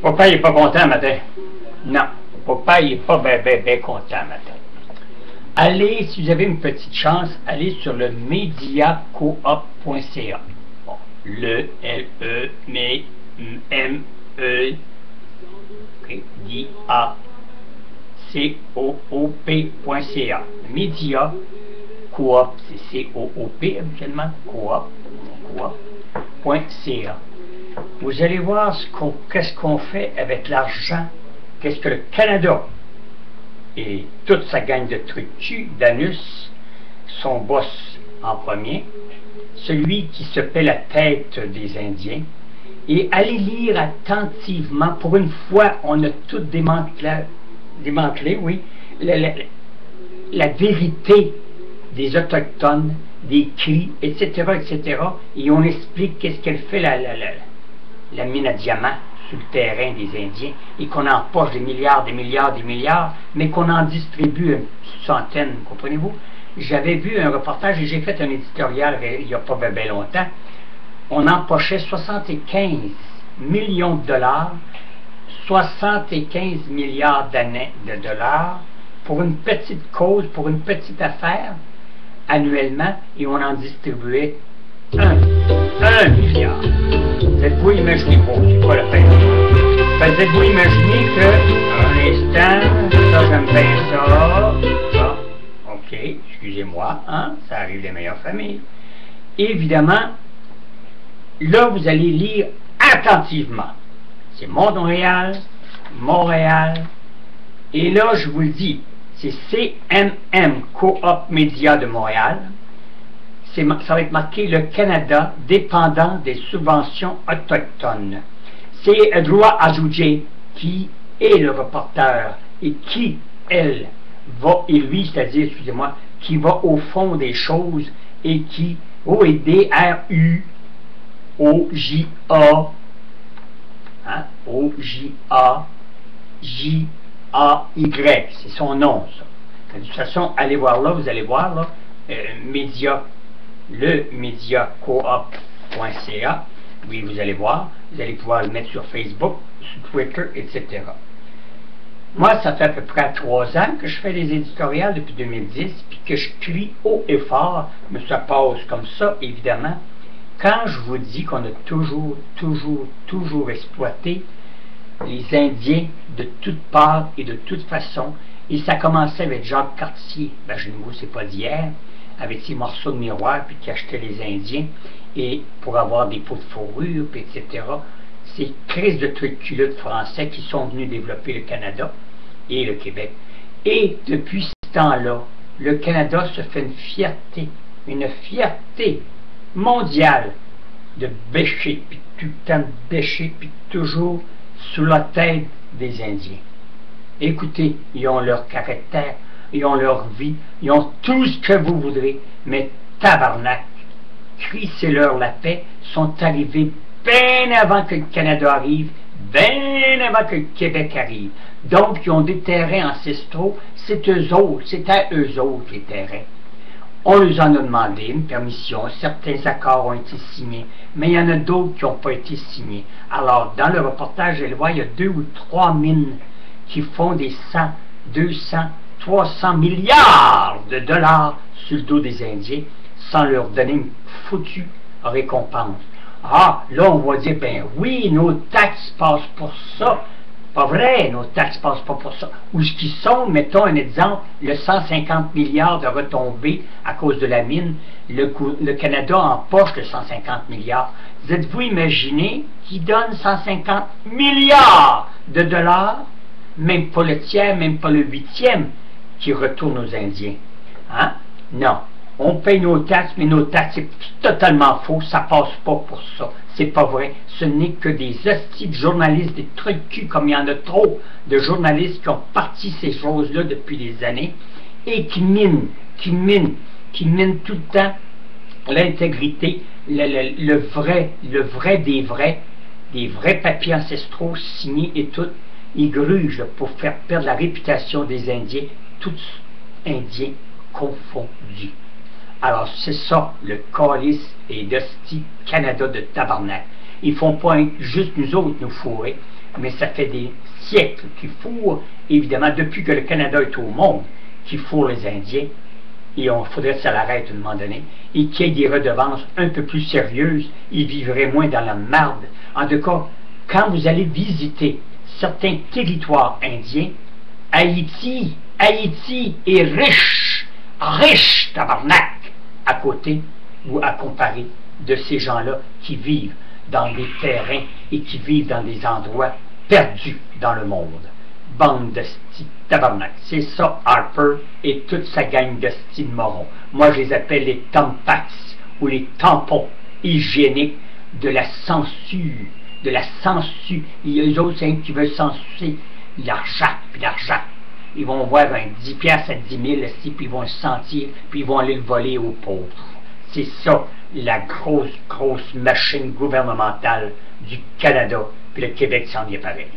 Papa, il n'est pas content matin. Non, papa, il n'est pas bien content matin. Allez, si vous avez une petite chance, allez sur le mediacoop.ca. Bon, le L-E, M-E, D-A-C-O-O-P.ca. Media Coop, c'est C-O-O-P habituellement, coop.ca. Vous allez voir qu'est-ce qu'on fait avec l'argent, qu'est-ce que le Canada et toute sa gang de trucs d'anus, son boss en premier, celui qui se paie la tête des Indiens, et allez lire attentivement, pour une fois, on a tout démantelé, oui, la vérité des Autochtones, des cris, etc., etc., et on explique qu'est-ce qu'elle fait la mine à diamants sur le terrain des Indiens, et qu'on empoche des milliards, mais qu'on en distribue une centaine, comprenez-vous? J'avais vu un reportage, et j'ai fait un éditorial il n'y a pas bien longtemps, on empochait 75 millions de dollars, 75 milliards de dollars, pour une petite cause, pour une petite affaire, annuellement, et on en distribuait 1 milliard. Faites-vous imaginer, bon, c'est pas la peine. Faites-vous imaginer que, un instant, ça j'aime bien ça, ok, excusez-moi, hein, ça arrive des meilleures familles. Évidemment, là vous allez lire attentivement. C'est Montréal, et là je vous le dis, c'est CMM, Coop Média de Montréal. Ça va être marqué le Canada dépendant des subventions autochtones. C'est Droit Ajoujé qui est le reporter et qui, elle, va, et lui, c'est-à-dire, excusez-moi, qui va au fond des choses et qui, O-E-D-R-U-O-J-A, hein, O-J-A-J-A-Y, c'est son nom, ça. De toute façon, allez voir là, vous allez voir là, le mediacoop.ca, oui, vous allez voir, vous allez pouvoir le mettre sur Facebook, sur Twitter, etc. Moi, ça fait à peu près 3 ans que je fais des éditoriales depuis 2010, puis que je crie haut et fort, mais ça passe comme ça, évidemment, quand je vous dis qu'on a toujours exploité les Indiens de toutes parts et de toute façon, et ça commençait avec Jacques Cartier, imaginez-vous, c'est pas d'hier, avec ses morceaux de miroir, puis qui achetaient les Indiens, et pour avoir des peaux de fourrure, puis etc. Ces crises de trucs culottes français qui sont venus développer le Canada et le Québec. Et depuis ce temps-là, le Canada se fait une fierté mondiale de bêcher, puis tout le temps de bêcher, puis toujours sous la tête des Indiens. Écoutez, ils ont leur caractère, ils ont leur vie, ils ont tout ce que vous voudrez, mais tabarnak, crissez-leur la paix, sont arrivés bien avant que le Canada arrive, bien avant que le Québec arrive. Donc, ils ont des terrains ancestraux, c'est eux autres, c'est à eux autres les terrains. On leur en a demandé une permission, certains accords ont été signés, mais il y en a d'autres qui n'ont pas été signés. Alors, dans le reportage, elle voit, il y a 2 ou 3 mines qui font des 100, 200, 300 milliards de dollars sur le dos des Indiens sans leur donner une foutue récompense. Ah, là on va dire, ben oui, nos taxes passent pour ça. Pas vrai, nos taxes passent pas pour ça. Ou ce qui sont, mettons un exemple, le 150 milliards de retombées à cause de la mine, le Canada empoche le 150 milliards. Vous êtes-vous imaginé qui donne 150 milliards de dollars, même pas le tiers, même pas le 8e, qui retourne aux Indiens? Hein? Non. On paye nos taxes, mais nos taxes, c'est totalement faux, ça passe pas pour ça. C'est pas vrai. Ce n'est que des hosties de journalistes, des trucs de cul, comme il y en a trop de journalistes qui ont parti ces choses-là depuis des années, et qui minent tout le temps l'intégrité, le vrai des vrais papiers ancestraux signés et tout. Ils grugent pour faire perdre la réputation des Indiens, tous Indiens confondus. Alors c'est ça, le calice et d'hostie Canada de tabarnak. Ils font pas juste nous autres nous fourrer, mais ça fait des siècles qu'ils fourrent, évidemment, depuis que le Canada est au monde, qu'ils fourrent les Indiens. Et il faudrait que ça l'arrête à un moment donné, et qu'il y ait des redevances un peu plus sérieuses, ils vivraient moins dans la marde. En tout cas, quand vous allez visiter certains territoires indiens, Haïti est riche tabarnak, à côté ou à comparer de ces gens-là qui vivent dans des terrains et qui vivent dans des endroits perdus dans le monde. Bande de tabarnak. C'est ça Harper et toute sa gang de style morons. Moi, je les appelle les tampax ou les tampons hygiéniques de la censure. De la censure. Il y a eux autres qui veulent censurer l'argent. Ils vont voir un 10 piastres à 10 000, puis ils vont le sentir, puis ils vont aller le voler aux pauvres. C'est ça, la grosse machine gouvernementale du Canada, puis le Québec s'en est pareil.